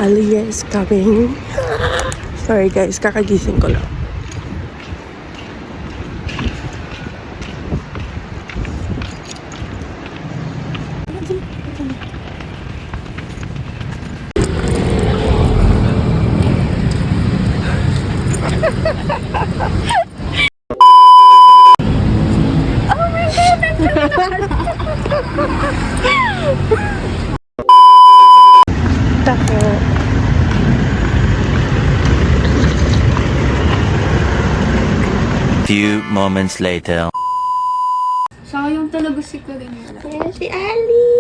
Alia is coming. Sorry guys, kakagising ko lang. Tako. Few moments later. Sayang talaga si Karina. Ayan si Ali!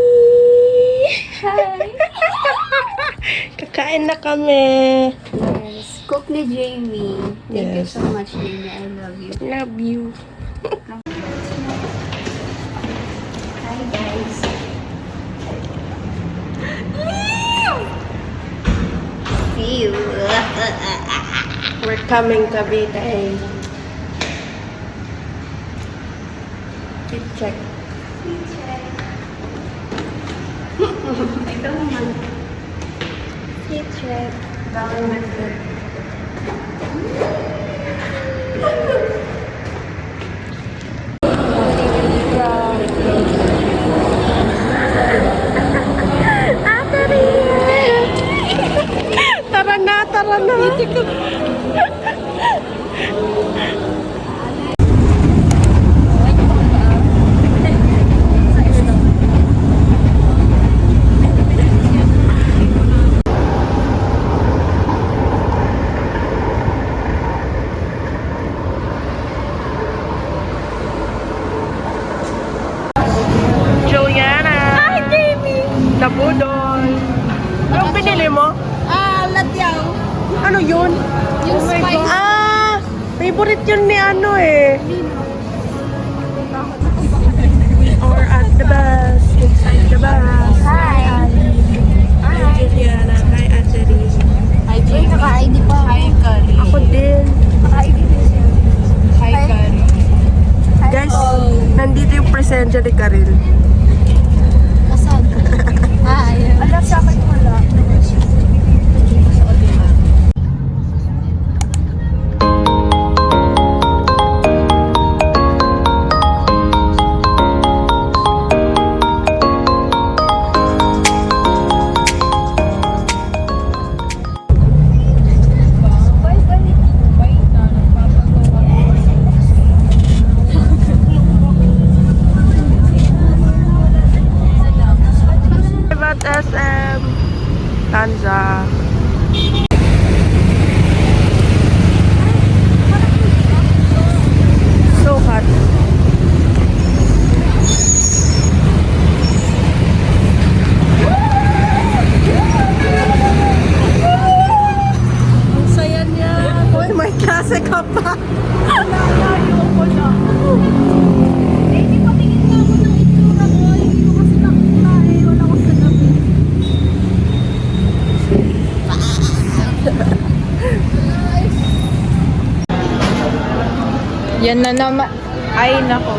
Hi! Kakain na kami. Yes. Cook ni Jamie. Thank you Yes. so much, Jamie. I love you. Love you. Hi, guys. See you. We're coming Cavite. Keep check. Ito naman. See check. Gawin na good. Tara na, tara na. Juliana! Hi, Jamie! Nabudol! Yung pinili mo? Latyaw. Ano yun? Yung spice. Favorite yun ni ano eh. Or at the bus. Inside the bus. Hi. Hi, Juliana. Hi, Ateri. Hi, Jamie. Naka-ID pa. Hi, Kari. Ako din. Naka-ID din siya. Hi, Kari. Guys, nandito yung presensya ni Karil. Kasag. Ayun. Alam sa akin wala. At SM Tanza. So hot. Ang saya niya. Uy, may klase ka pa. Nalayo ko na. Eh, di pa tingin na ako ng itsura ko. Hindi ko kasi nakita eh. Wala ko sa labi. Yan na naman. Ay, nako.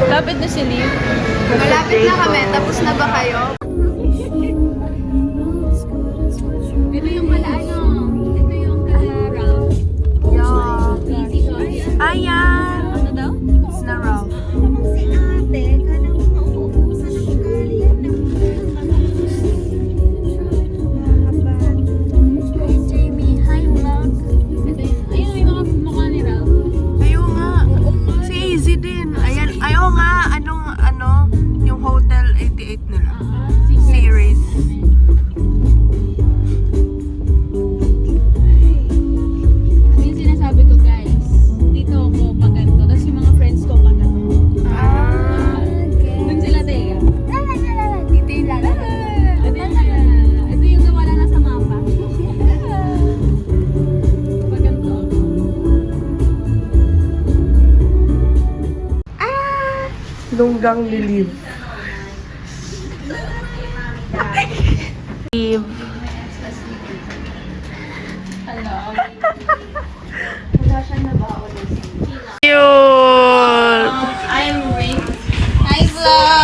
Lapit na si Lee. Malapit na kami. Tapos na ba kayo? Ito yung pala ano. Ito yung kala Ralph. Yeah. Ayan. Ano daw? Na raw. Si ate, kanang mauubusan ng ugali yan. Hi, Jamie. Hi, vlog. Ito yun. Ayun, may mga mukha ni Ralph. Ayaw nga. Si Easy din. Ayan. Ayaw nga. Yung Hotel 88 nila. Series. Ano yung sinasabi ko, guys? Dito ako pag ganito. Tapos yung mga friends ko pag ganito. Okay. Doon sila, Tega. Dito yung lala. Ito yung nawala na sa mapa. Pag ganito. Lunggang Liliv. Liv. Hello. Wala siya na ba ako? Cute! I'm Ring. Hi, vlog!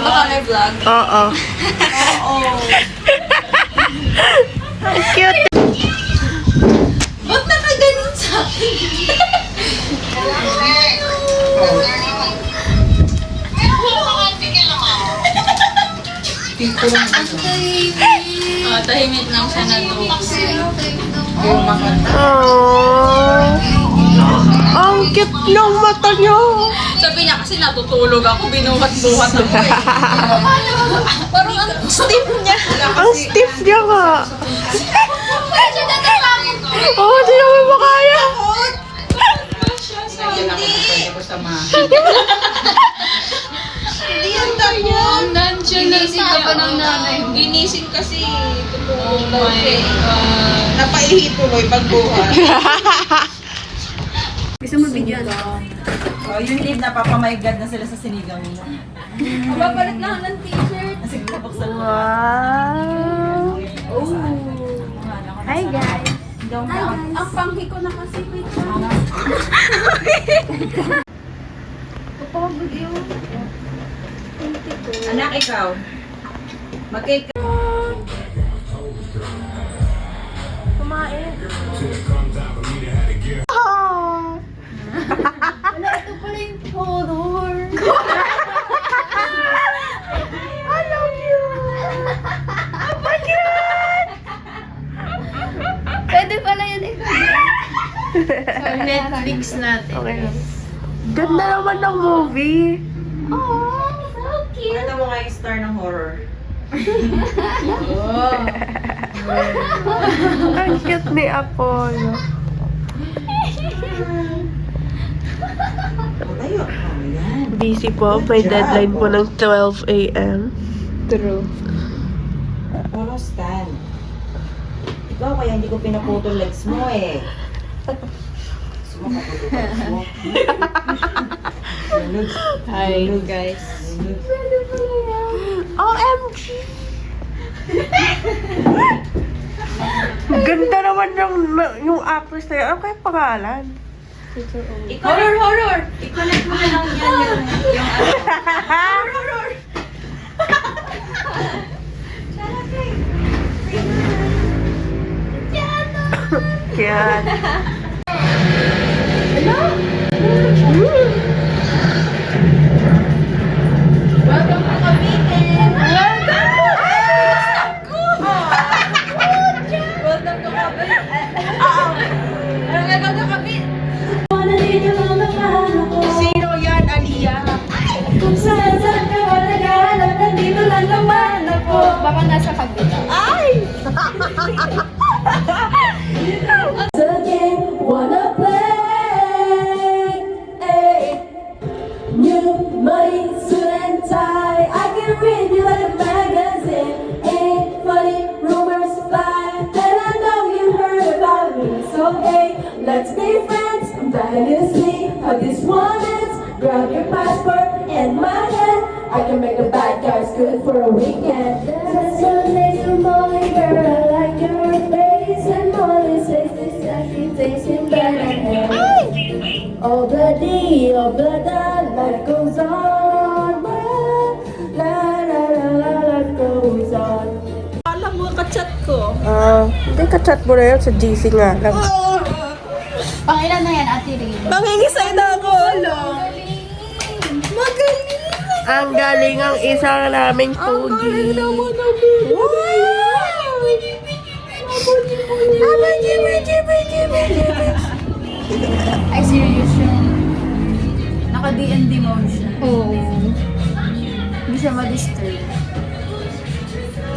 ba kami vlog? Oo. Ang cute. Ba't nakaganon sa akin? Tahimik lang siya na to. Aww. Ang cute ng mata niyo. Sabi niya kasi natutulog ako, binuhat-buhat ako eh. Parang ang stiff niya. Ang stiff niya nga. Oo, di naman makaya. Hindi yan tayo. Nandiyan na siya. Ginising ka pa ng nanay. Ginising kasi. Oh my God. Napaihi tuloy pagbuhat. Gusto mo video ano? Oh, yung leave na papamaygad na sila sa sinigang mo. Mapapalit lang ng t-shirt. Sige, buksan mo. Wow. Hi guys. Ang panghi ko na kasi. Wait lang. Kapagod yun. Anak, ikaw. Mag-cake. Kumain. Wala, ito pala yung horror. I love you. Oh my God. Pwede pala yun eh. Sa Netflix natin. Okay. Ganda naman ng movie. Oh, so cute. Ano mo nga yung star ng horror? Ang cute ni Apollo. Tayo. Ayan. Busy po. May deadline po ng 12 a.m. True. Polo stand. Ikaw kaya hindi ko pinaputol legs mo eh. Sumakaputol legs mo. Hi guys. OMG! Ganda naman yung actress na yun. Ano kaya pangalan? Horror! I-connect mo na lang yan yung Horror! Cute. Welcome to Cavite. Welcome to Cavite. Welcome to Cavite. Sino yan, Aliyah? Kung saan ka naghahanap, nandito lang naman ako. Baka nasa Cavite. Again, wanna play new money suit and tie. I can read you like a magazine. Ain't funny, rumors fly, and I know you heard about me. So hey, let's be friends. I'm dying to see how this one ends. Grab your passport and my hand. I can make the bad guys good for a weekend. That's Sunday to Molly, girl. I like your face, and Molly says this actually tastes better. Oh bloody, life goes on. La la la la, life goes on. Alam mo, kachat ko. Hindi ka-chat mo na yun sa GC nga lang. Pangilan na yan, Ate Rin. Mangingisay na ako. Ang galing ang isang naming pugi. Ay, serious yun. Naka-DND mode siya. Oo. Hindi siya ma-disturb.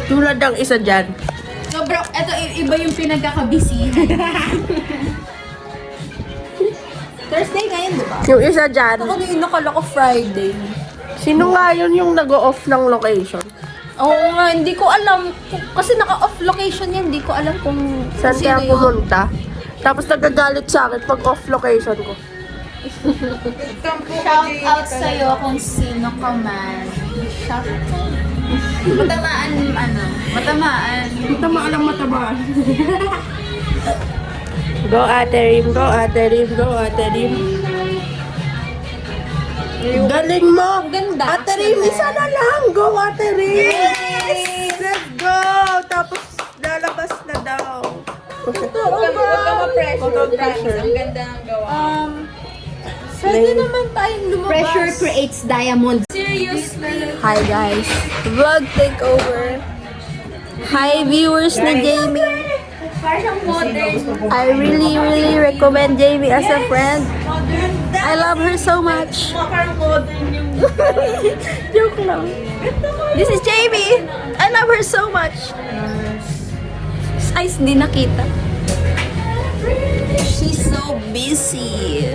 Tulad ng isa dyan. So bro, eto iba yung pinagkakabisihan. Thursday ngayon, di ba? Yung isa dyan. Ako na yung nakala ko Friday. Sino nga yun yung nag-off ng location? Oo nga, hindi ko alam. Kasi naka-off location yan, hindi ko alam kung Saan sino kaya yun. pumunta? Tapos nagagalit sa akin pag off location ko. Shout out sa'yo kung sino ka man. Shout out. Matamaan, matamaan. Tama lang matabaan. Go Ate Rim, go Ate Rim, go Ate Rim. Galing mo! Ganda. Ate Amy, sana lang. Go, Ate Ray. Let's go. Tapos, lalabas na daw. Huwag ka ma-pressure. Ang ganda ng gawa. Pwede naman tayong lumabas. Pressure creates diamonds. Seriously. Hi guys, vlog takeover. Hi viewers ni Jamie. Parang modern. I really recommend Jamie as a friend. I love her so much. Parang modern yung... Joke lang. This is Jamie. I love her so much. Size di nakita. She's so busy.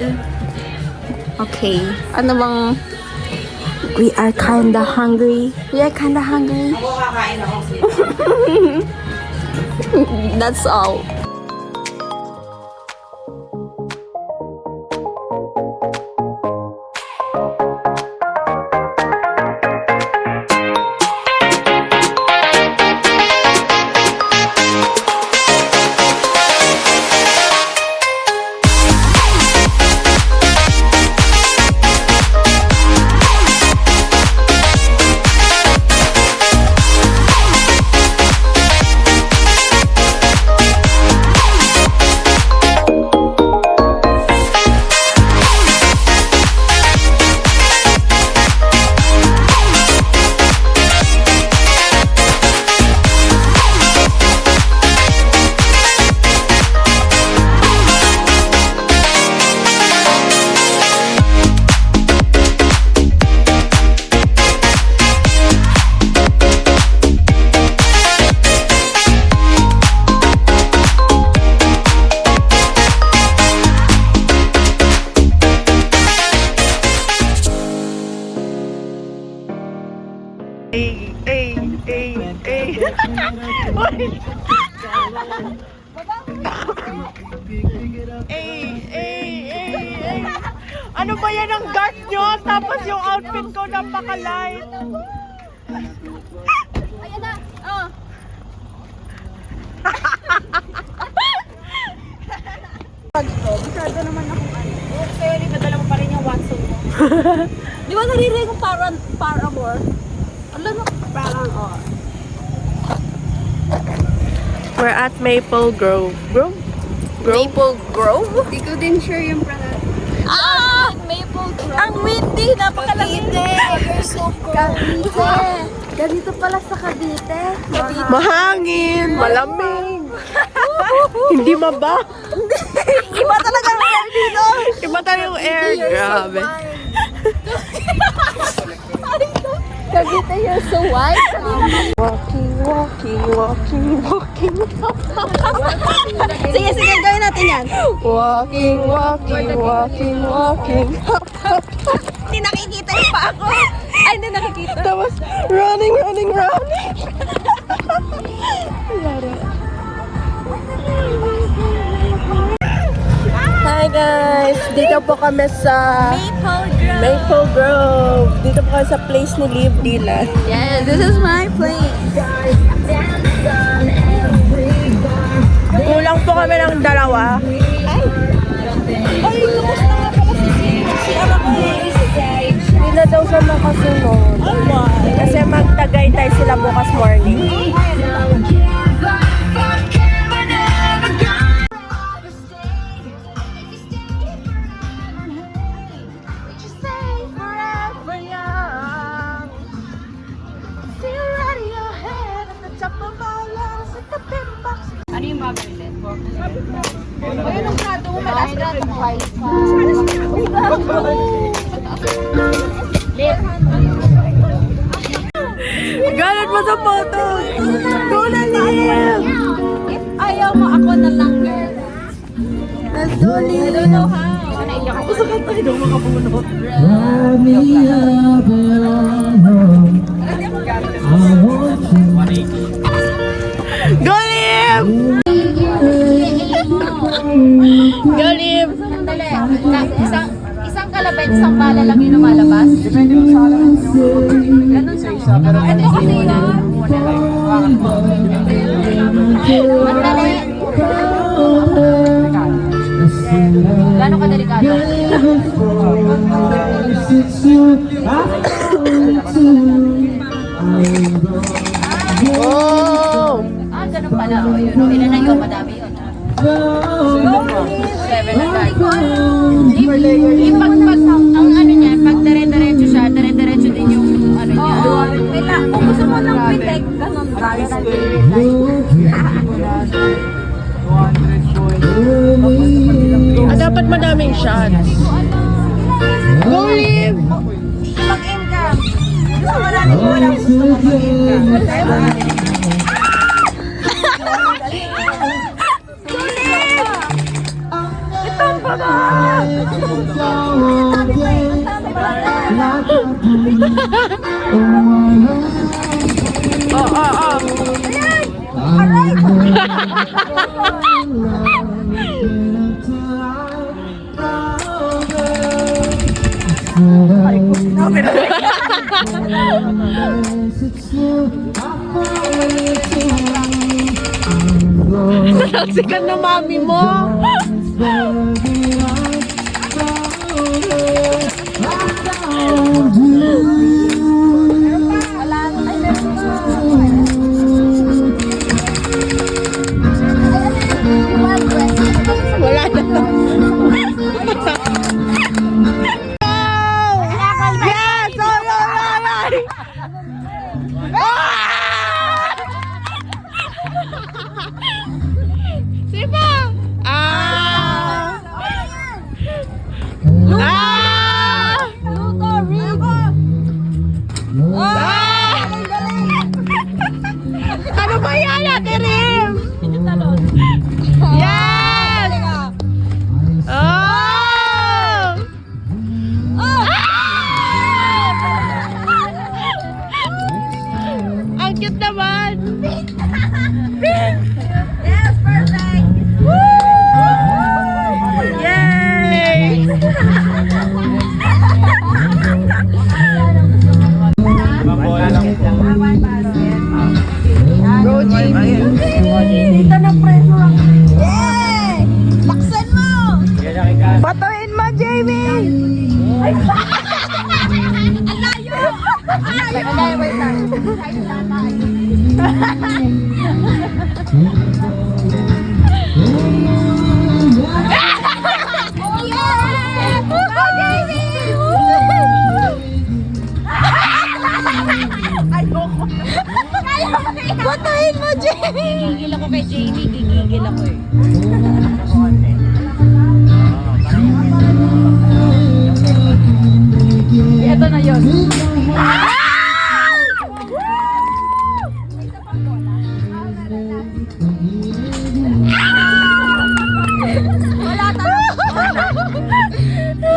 Okay, ano bang... We are kinda hungry. Ako kakain ako. That's all. Ano ba yan ang guard nyo? Tapos yung outfit ko napaka-light. Ayan na. Oh. Masyado naman akong ano. Sorry, nadala mo pa rin yung Watson mo. Di ba naririnig kong paramore? Alam mo, parang We're at Maple Grove. Maple Grove? Hindi ko din sure yung pronunciation. Ah! Maple Grove. Ang windy! Napakalamig! You're so cold. Cavite! Ganito pala sa Cavite. Mahangin! Malamig! Hindi maba! Iba talaga yung air dito! Iba talaga yung air! Grabe! Cavite, you're so white. Walking. Sige, gawin natin yan. Walking. Hindi nakikita yung pa ako. Ay, hindi nakikita. Tapos, running. Hi guys! Dito po kami sa Maple Grove. Dito po kami sa place ni Liv Dylan. Yes, this is my place. Kulang po kami ng dalawa. Ay, kumusta nga pala si Hindi na daw siya makasunod. Kasi magtagaytay sila bukas morning. Ano yung mabili? Ayun ang plato mo, mataas na itong white pa. Galit mo sa photo! Go na, Liv! If ayaw mo, ako na lang, girl. Let's go, Liv! I don't know how. Naiyak ako. Go, Liv! Go, Liv! Sandali. Isang kalabay, isang bala lang yung lumalabas. Ganun siya. Ito kasi yan. Mandali. Gano'ng kadelikado? Oh! Ganun pala. O, yun. O, ilan na yun? Madami yun. 7 na tayo. Ang ano niya, pag dire-diretso siya, dire-diretso din yung ano niya. Wait lang, kung gusto mo ng pitek, ganun ba? Dapat madaming shots. Go live! Mag-aim ka. Gusto mo namin mo lang gusto mo mag-aim ka. Sikat na mami mo. Wala na. Yes! Sipa! Ah! Luto, Rico! Ano ba yan, Ate Rim? Yes! Oh! Ang cute naman! Yes, perfect! Yay! Go, Jamie! Dito na preno. Yay! Laksan mo! Batuin mo, Jamie! Wait lang. Batuin mo, Jamie! Gigigil ako kay Jamie. Gigigil ako eh. Ito na yun.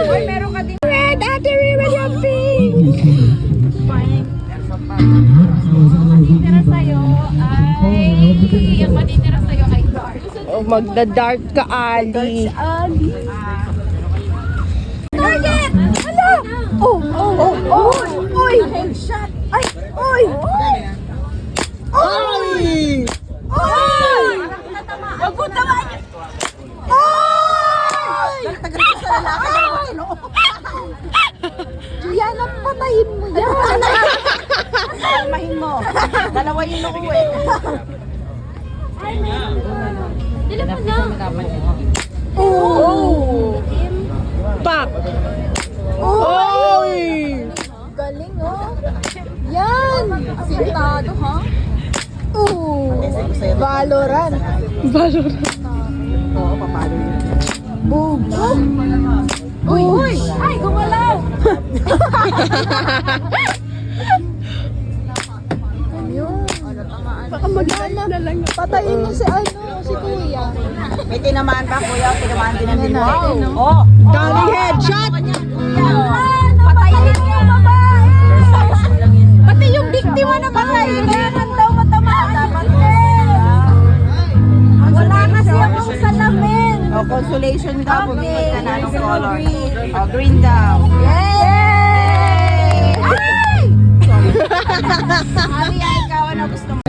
Uy, meron ka din. Red, Ate Rim, and your pink! Matitira sa'yo ay... Ang matitira sa'yo ay dark. Oh, magda-dart ka, Ali. Target! Hala! Uy! Headshot! Ay! Uy! Ay! Uy! Wag mo tamaan niya! Ay! Tagal ko sa lalaki. Juliana, patayin mo yan! Kalmahin mo. Dalawa yung loko eh. Dila mo na. Oh! Pak! Oy! Galing oh. Yan! Sintado ha? Valorant. Oo, papalo yun. Boom! Uy! Ay, gumalaw! Baka mag-anak na lang. Patayin mo si si kuya. May tinamaan ba, kuya? Tinamaan din natin. Wow. Oh! Daming headshot! Patayin mo yung babae! Pati yung biktima na patayin. Kailangan daw matamaan. Wala kasi akong salamin. Oh, consolation daw. Okay. Pumipit ka na ng color. Green. Oh, green daw. Yay! Ay! Ari, ikaw, ano gusto mo?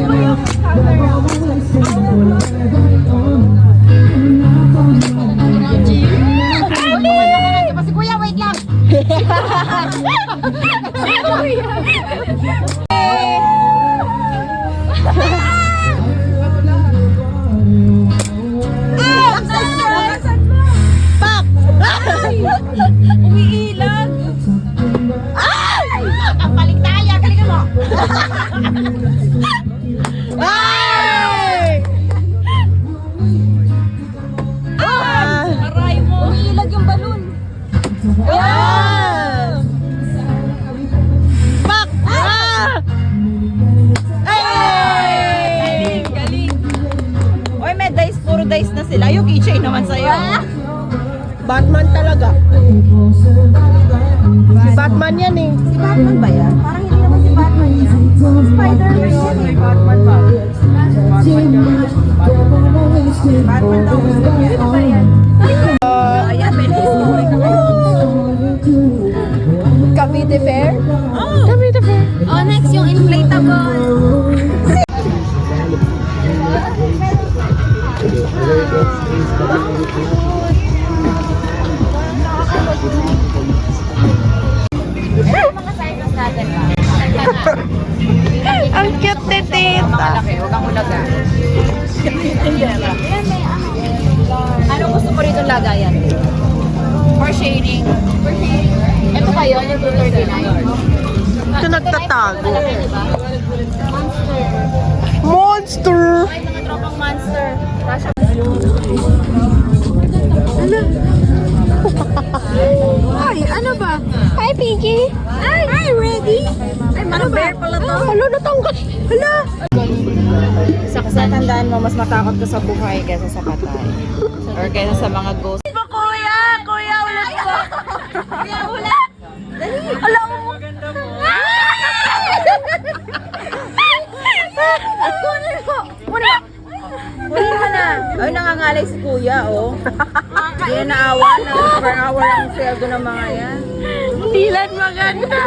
Pak! Umiilag. Ay! Aray mo. Umiilag yung balon. Ah! Pak! Ah! Ay! Galing. Oy, may dice, puro dice na sila. Yung keychain naman sa'yo. Batman talaga. Si Batman yan eh. Si Batman ba yan? Parang hindi naman si Batman yan. Spider-Man yan eh. Batman ba? Batman daw gusto niya. Sino ba yan? Ayan, may history ka kayo. Cavite Fair? Oh. Cavite Fair. Oh, next yung inflatable. Mga sizes natin ba? Ang cute ni Tita. Malaki, huwag kang ulaga. Ano gusto mo rito lagayan? For shading. Ito kayo, yung 239. Ito nagtatago. Malaki, di ba? Monster. Monster! Ay, mga tropang monster. Rasha. Ay, ano ba? Hi, Pinky! Hi, ready? Ay, ano bear pala to? Hala, natanggal. Hala! Sa tandaan mo, mas matakot ka sa buhay kaysa sa patay. Or kaysa sa mga ghost. Kuya! Kuya, ulit ko! Kuya, ulit! Alam mo! Kunin mo! Kunin mo! Kunin mo na! Ay, nangangalay si kuya, oh. Hindi na naawa na. Per hour ang sweldo ng mga yan. Dilan maganda!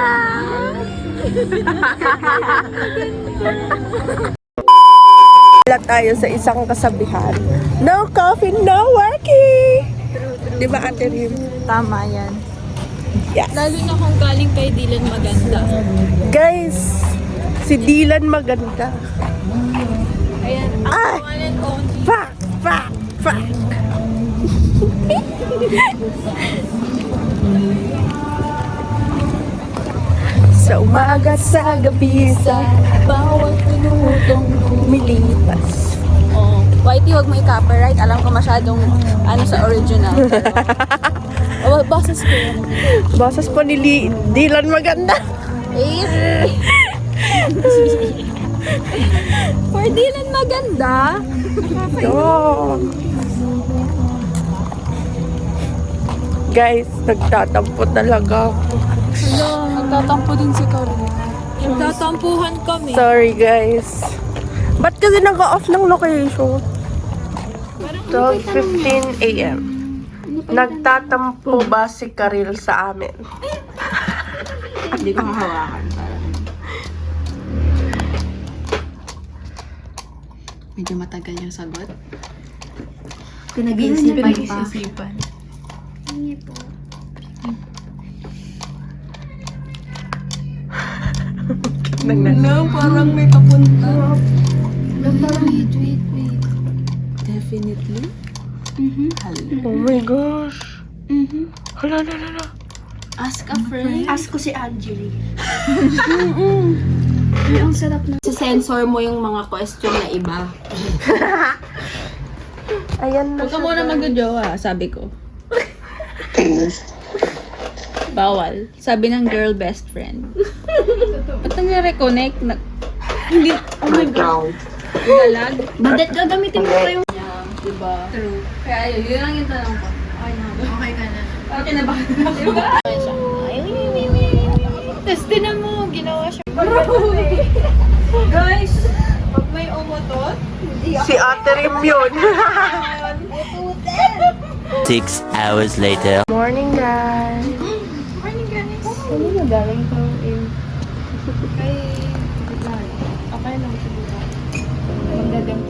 Wala tayo sa isang kasabihan. No coffee, no working! Di ba, Ate Rim? Tama yan. Yes. Lalo na kung galing kay Dylan maganda. Guys, si Dylan maganda. Ayan, Ay! one and only. Fuck! Fuck! Fuck! Sa umaga, sa gabi, sa bawat minutong lumilipas. Oh, Whitey, wag mo i-copyright. Alam ko masyadong ano sa original. Oh, boses ko yun. Boses po ni Dylan maganda. Eh. For Dylan maganda. Oh. Guys, nagtatampo talaga ako. Nagtatampo din si Carla. Nagtatampuhan kami. Sorry guys. Ba't kasi nag-off ng location? 12:15 a.m. Nagtatampo ba si Karil sa amin? Hindi ko mahawakan. Medyo matagal yung sagot. Pinag-iisipan. No, parang may papunta. Wait. Definitely? Oh my gosh. Hala. Ask a friend. Ask ko si Anjali. Sa-sensor mo yung mga question na iba. Ayan na Huwag ka muna mag-jowa, sabi ko. Bawal. Sabi ng girl best friend. Ba't nag-reconnect? Hindi, oh my God. Galag. Badet gagamitin mo pa yung... Diba? True. Kaya yun lang yung tanong ko. Okay ka na. Okay na ba? Diba? Tapos tinan mo, ginawa siya. Guys, pag may umutot, si Ate Rim yun. 6 hours later. Morning guys. morning guys. Ano na galing ko Kay okay lang siguro. Magdadang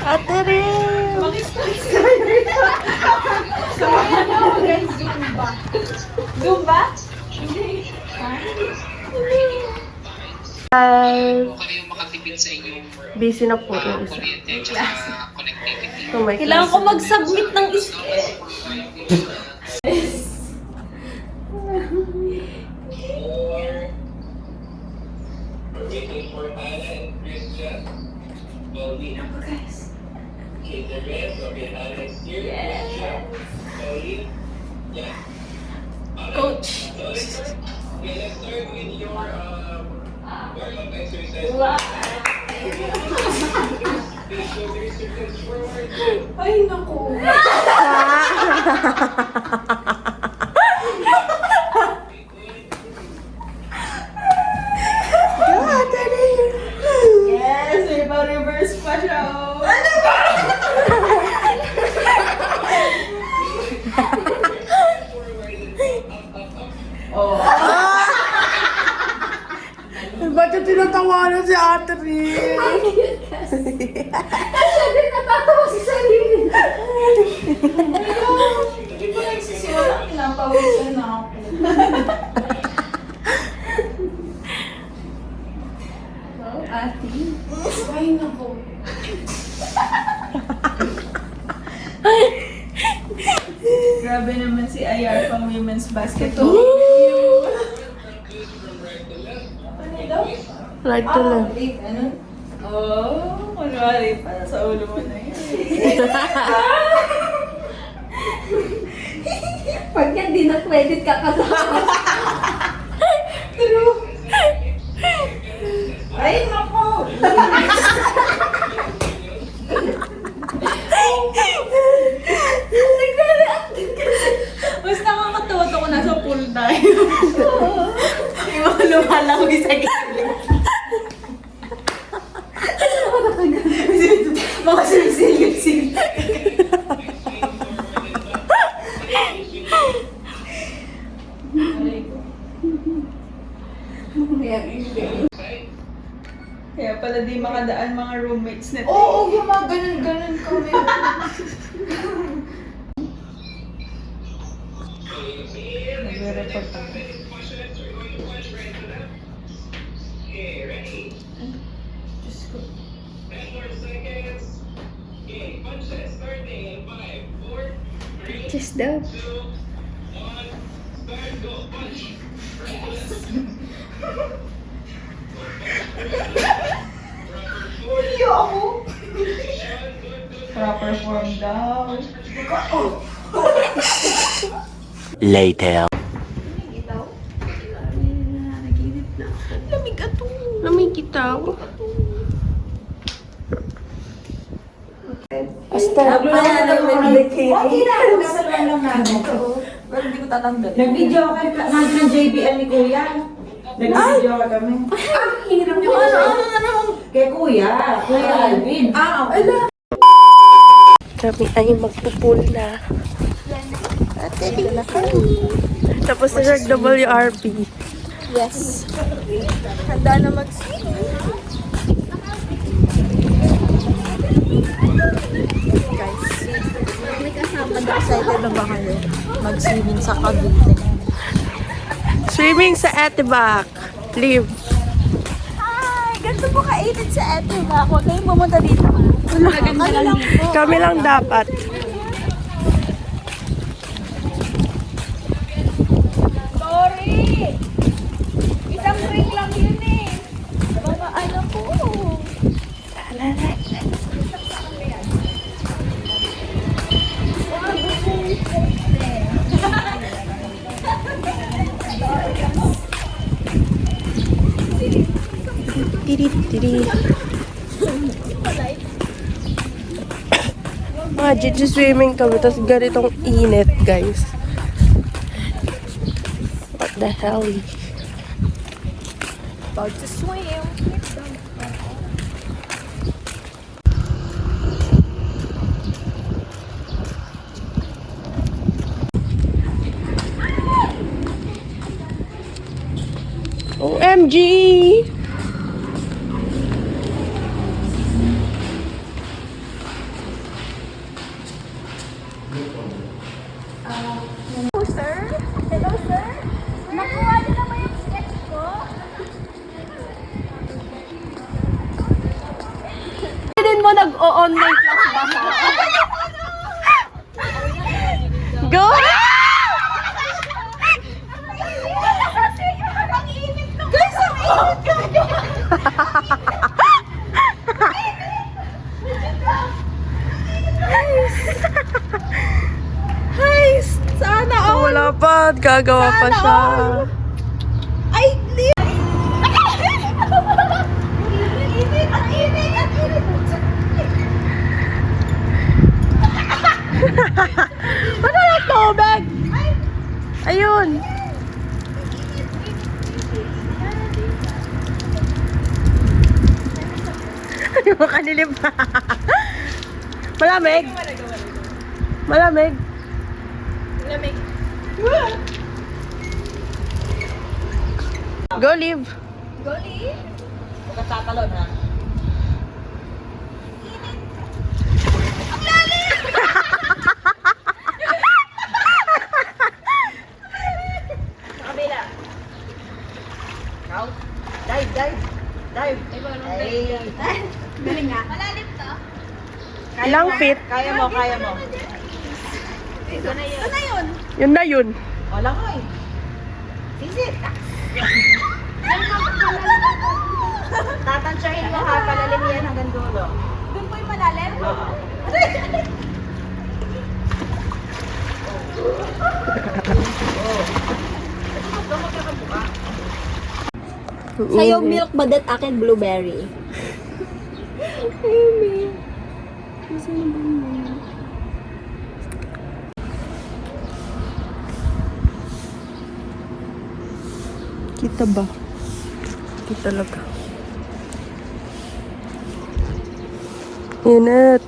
Ate Rim! Zumba? Hi! kayong makatipid sa inyong Busy na po yung isa. kuryente at saka connectivity. So, may Kailangan ko class. mag-submit ng Coach. Ay, naku. Yes, may pa-reverse pa siya. Oh. Ba't yung tinatawanan si Ate Rim? Sabi, natatawa si sarili. Hindi ko nagsisiwala. Pinapawisan na ako. Wow, ate. Ay, naku. Grabe naman si Ayar pang women's basketball. Ano daw? Right to left. Ano? Oh, kunwari para sa ulo mo na yun. Pag yan, di na credit ka kasama. True. Ay, naku! Mas nakakatawa to kung nasa pool tayo. Yung mga lumalangoy sa gilid. Mga sumisilip-silip. Kaya pala di makadaan mga roommates na. Oo, yung mga ganun-ganun kami. Nagre-report ako. Diyos ko. Just daw. Hindi ako. Proper form daw. Later. Lamig ato. Lamig kita. Basta, Okay na, Pero hindi ko tatanggal. Nag-video ka natin ng JBL ni Kuya. Nag-video ka kami. Hiram yung ano. Kay Kuya Alvin. kami ay magpupul na. Tapos na siya WRP. Yes. Handa na mag-swim. Guys, may kasama na excited na ba kayo? Mag-swimming sa Cavite. Swimming sa Etibak. Live. Hi! Ganito po ka-aided sa Etibak. Huwag kayong pumunta dito. Maganda lang po. Kami lang dapat. Sorry! Isang ring lang yun eh. Mga ano po. Tiri. Mga swimming kami, tapos ganitong init, guys. What the hell? About to swim. OMG! Hello, sir. Hello, sir. Nakuha niyo na ba yung sketch ko? Din mo nag-o-online class ba? Go! Guys, ang Guys, sana all. Wala pa, gagawa pa siya. Ay, hindi. Ang init. Ano na tubig? Ayun. Makalilim na. Malamig. Malamig. Go live. Pagkatatalon ha. Kabila. Out. Dive. Galing nga. Malalim to. Ilang feet? Kaya mo. Ito na yun. Yun na yun. Wala ko eh. Sisit. Tatansyahin mo ha, palalim yan hanggang dulo. Doon po yung malalim? Oo. Sa'yo, milk badet, akin blueberry. Kita ba? Kita talaga. Init.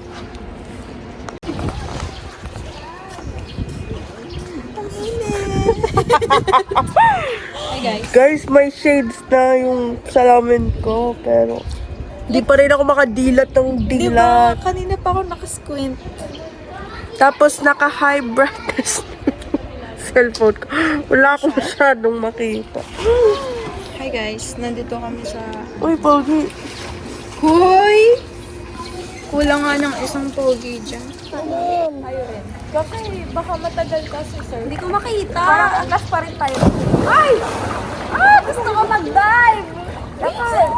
Guys, may shades na yung salamin ko, pero di pa rin ako makadilat ng dilat. Kanina pa ako nakasquint. Tapos naka-high brightness cellphone ko. Wala akong masyadong makita. Hi guys, nandito kami sa... Uy, pogi. Hoy! Kulang nga ng isang pogi dyan. Kasi baka matagal kasi, sir. Hindi ko makita. Parang angas pa rin tayo. Ay! Gusto ko mag-dive! Dapat.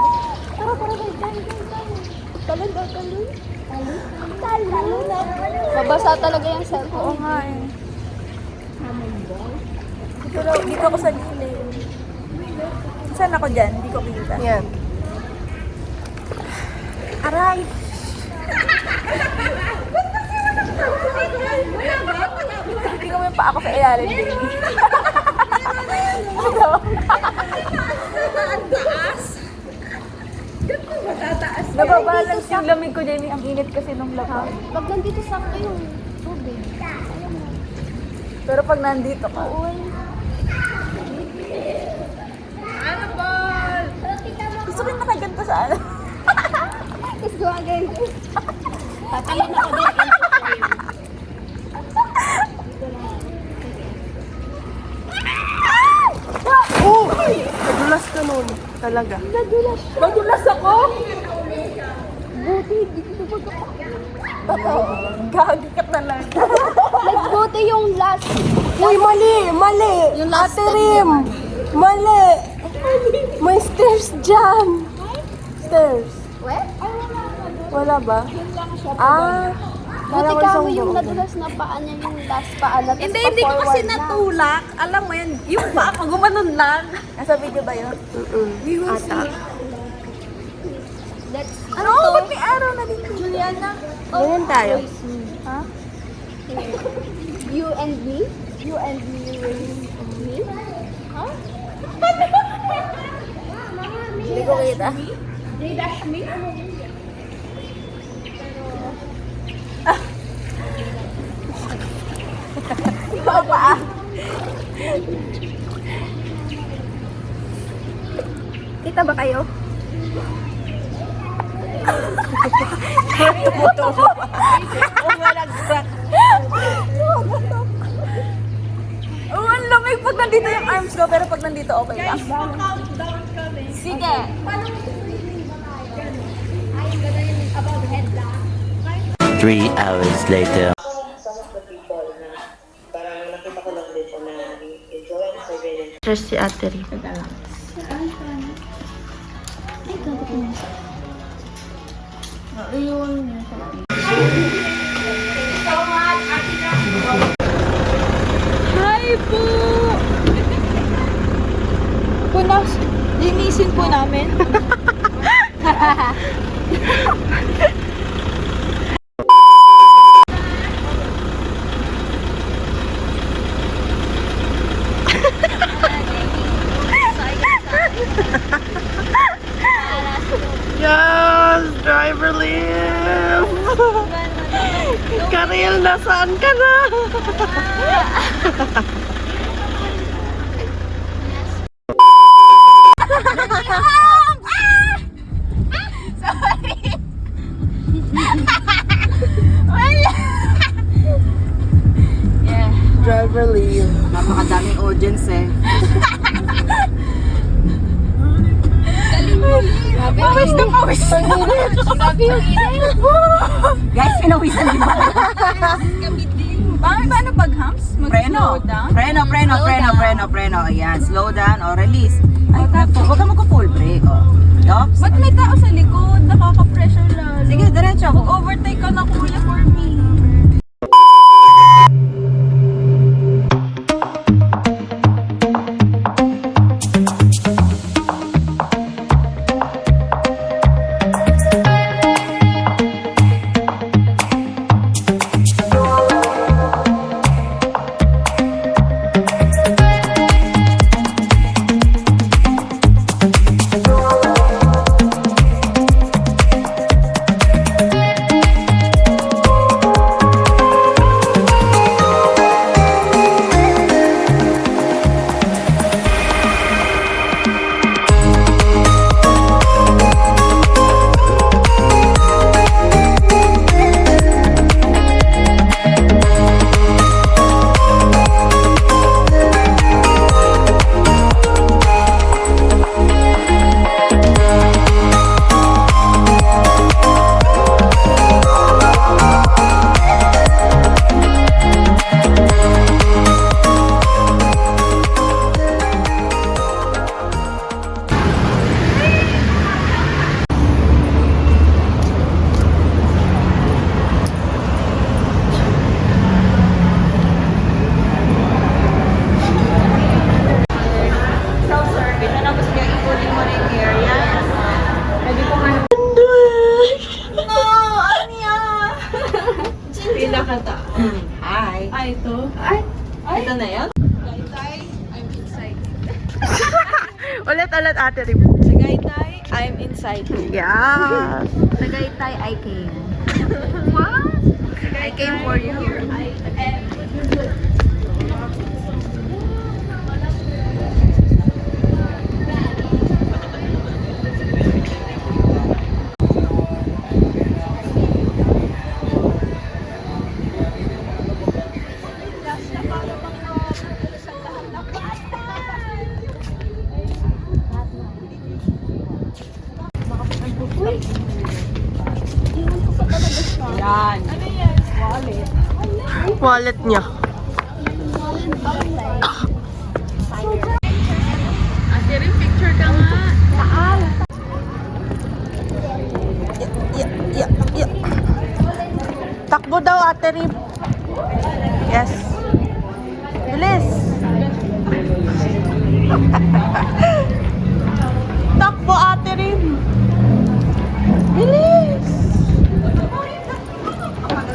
Mabasa talaga yung cellphone. Oo nga eh. Dito ako sa gilid. Saan ako dyan? Hindi ko kita. Yan. Aray! Hindi ko pa ako sa ilalim, baby. Nababalance yung lamig ko, Jenny. Ang init kasi nung labas. Pag nandito sakto yung tubig. Pero pag nandito ka, gusto ko yung nakaganto sa ano. Let's go again. Tatalon ako din. Oh! Nadulas ka nun. Talaga. Nadulas ako? Buti, dito magkakaroon. Gagi ka talaga. Like, buti yung last. Uy, mali! Mali! Yung last Ate Rim! Mali! May stairs dyan! Stairs. What? Wala ba? Ah! Buti Parang kamo isang yung buong. nadulas na paa niya yung last paa na. Hindi ko kasi natulak. Alam mo yun, yung pa ako gumanon lang. Nasa video ba yun? Ata. Let's Ano? Ba't may araw na dito? Juliana. Ganyan tayo. Ha? You and me? You and me? Me? Huh? Hindi ko kita. They dash me? Ikaw pa ah. Kita ba kayo? Tumutulo pa. Huwag malagsak. nandito, okay lang. Sige. 3 hours later. Stress si Ate Rin. Hi po! Punas, linisin po namin. Yes! Driver lift! Karel, nasaan ka na? Driver lift. Napakadaming audience eh. Pawis na pawis. Grabe yung init. Guys, pinawisan din ba? Paano pag-humps? Preno. Mag-slow down? Preno. Ayan, slow down or release. Ay, huwag ka mag-full brake. Oh. Yups. Ba't may tao sa likod? Nakaka-pressure lalo. Sige, diretso. Overtake ka na kuya for me. Hi. Ay, ito. Ito na yan? I'm excited. Ulit, Ate Rin. Tagaytay, I'm excited. Yes! Tagaytay, I came. What? I came for you. Yan. Wallet niya. Ate rin, picture ka nga. Takbo daw, Ate Rin. Yes. Bilis. Takbo, Ate Rin. Bilis.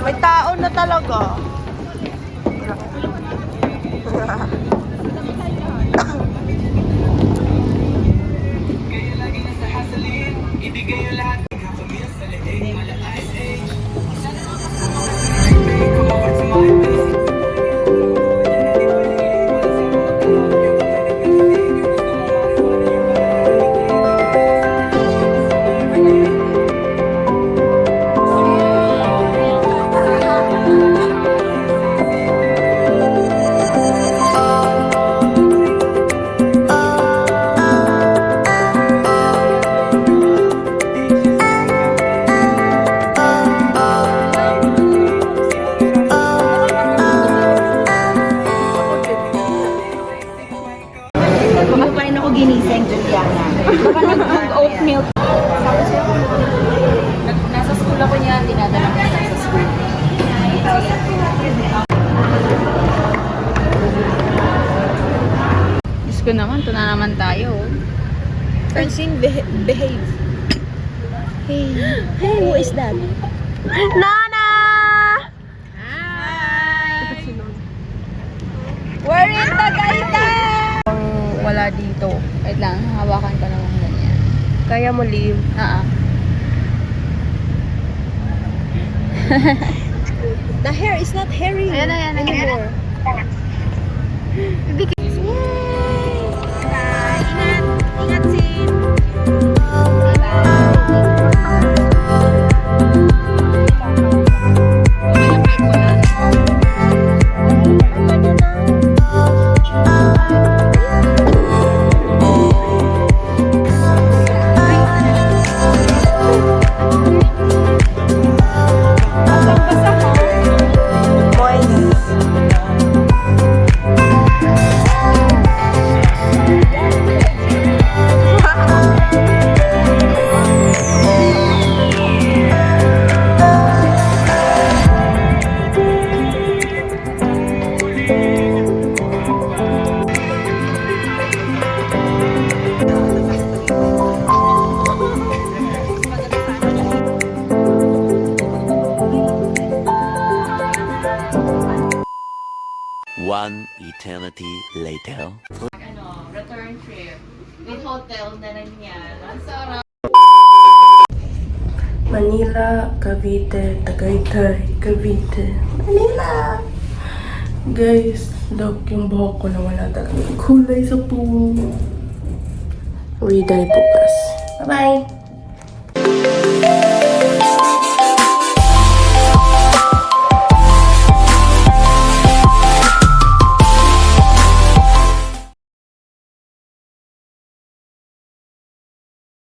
May tao na talaga. ito na naman tayo. Francine, behave. Hey, who is that? Nana! Hi! We're in Tagaytay! Wala dito. Wait lang, hawakan ko naman ganyan. Kaya mo leave. The hair is not hairy Ayan na, anymore. Ingat, Sin! One eternity later. Return trip. With hotel na lang yan. Ang sarap. Manila, Cavite, Tagaytay, Cavite, Manila! Guys, look, yung buhok ko na wala talaga kulay sa puno. Ready bukas. Bye-bye!